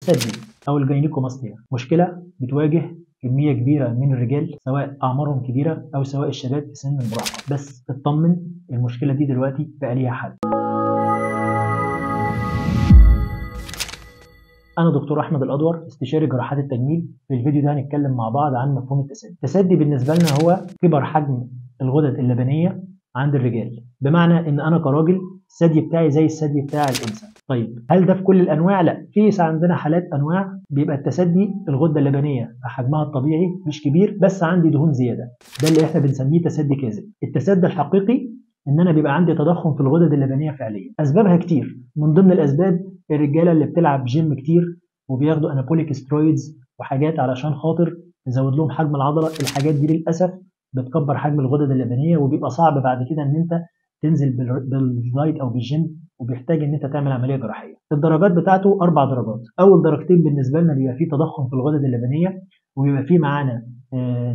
التسدي او الجاينيكوماستيا مشكله بتواجه كميه كبيره من الرجال سواء اعمارهم كبيره او سواء الشباب في سن المراهقه. بس اطمن، المشكله دي دلوقتي بقى ليها حل. أنا دكتور أحمد الأدور، استشاري جراحات التجميل. في الفيديو ده هنتكلم مع بعض عن مفهوم التسدي. التسدي بالنسبة لنا هو كبر حجم الغدد اللبنية عند الرجال، بمعنى إن أنا كراجل الثدي بتاعي زي الثدي بتاع الأنثى. طيب هل ده في كل الأنواع؟ لا، في عندنا حالات أنواع بيبقى التسدي الغدة اللبنية حجمها الطبيعي مش كبير بس عندي دهون زيادة، ده اللي إحنا بنسميه تسدي كاذب. التسدي الحقيقي إن أنا بيبقى عندي تضخم في الغدد اللبنية فعليا. أسبابها كتير، من ضمن الأسباب الرجاله اللي بتلعب جيم كتير وبياخدوا انابوليك سترويدز وحاجات علشان خاطر تزود لهم حجم العضله. الحاجات دي للاسف بتكبر حجم الغدد اللبنيه، وبيبقى صعب بعد كده ان انت تنزل بالدايت او بالجيم، وبيحتاج ان انت تعمل عمليه جراحيه. الدرجات بتاعته 4 درجات. اول درجتين بالنسبه لنا بيبقى فيه تضخم في الغدد اللبنيه وبيبقى فيه معانا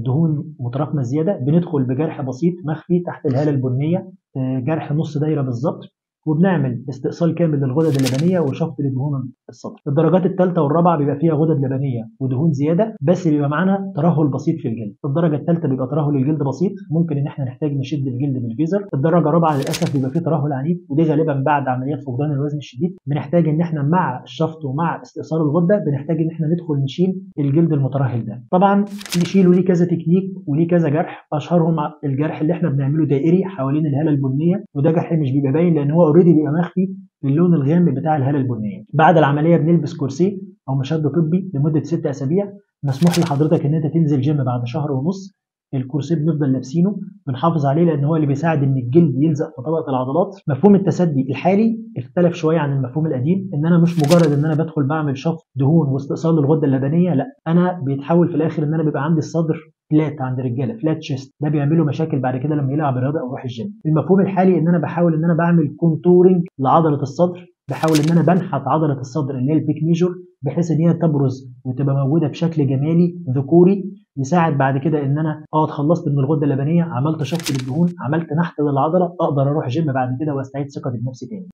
دهون متراكمه زياده. بندخل بجرح بسيط مخفي تحت الهاله البنيه، جرح نص دايره بالظبط، وبنعمل استئصال كامل للغدد اللبنيه وشفط لدهون الصدر. الدرجات الثالثه والرابعه بيبقى فيها غدد لبنيه ودهون زياده، بس بيبقى معانا ترهل بسيط في الجلد. الدرجه الثالثه بيبقى ترهل الجلد بسيط، ممكن ان احنا نحتاج نشد الجلد بالفيزر. الدرجه الرابعه للاسف بيبقى فيه ترهل عنيف، ودي غالبا بعد عمليات فقدان الوزن الشديد. بنحتاج ان احنا مع الشفط ومع استئصال الغده بنحتاج ان احنا ندخل نشيل الجلد المترهل ده. طبعا نشيله ليه كذا تكنيك وليه كذا جرح، اشهرهم الجرح اللي احنا بنعمله دائري حوالين الهاله البنيه، وده جرح مش بيبقى باين لان هو اوريدي بيبقى مخفي باللون الغامق بتاع الهاله البنيه. بعد العمليه بنلبس كورسيه او مشد طبي لمده 6 اسابيع. مسموح لحضرتك ان انت تنزل جيم بعد شهر ونص. الكورسيه بنفضل لابسينه، بنحافظ عليه لان هو اللي بيساعد ان الجلد يلزق في طبقه العضلات. مفهوم التسدي الحالي اختلف شويه عن المفهوم القديم، ان انا مش مجرد ان انا بدخل بعمل شفط دهون واستئصال للغده اللبنيه، لا، انا بيتحول في الاخر ان انا بيبقى عندي الصدر فلات عند الرجاله، فلات شيست. ده بيعملوا مشاكل بعد كده لما يلعب رياضه او يروح الجيم. المفهوم الحالي ان انا بحاول ان انا بعمل كونتورنج لعضله الصدر، بحاول ان انا بنحت عضله الصدر اللي هي البيك ميجور بحيث ان هي تبرز وتبقى موجوده بشكل جمالي ذكوري، يساعد بعد كده ان انا اتخلصت من الغده اللبنيه، عملت شفط للدهون، عملت نحت للعضله، اقدر اروح جيم بعد كده واستعيد ثقتي بنفسي تاني.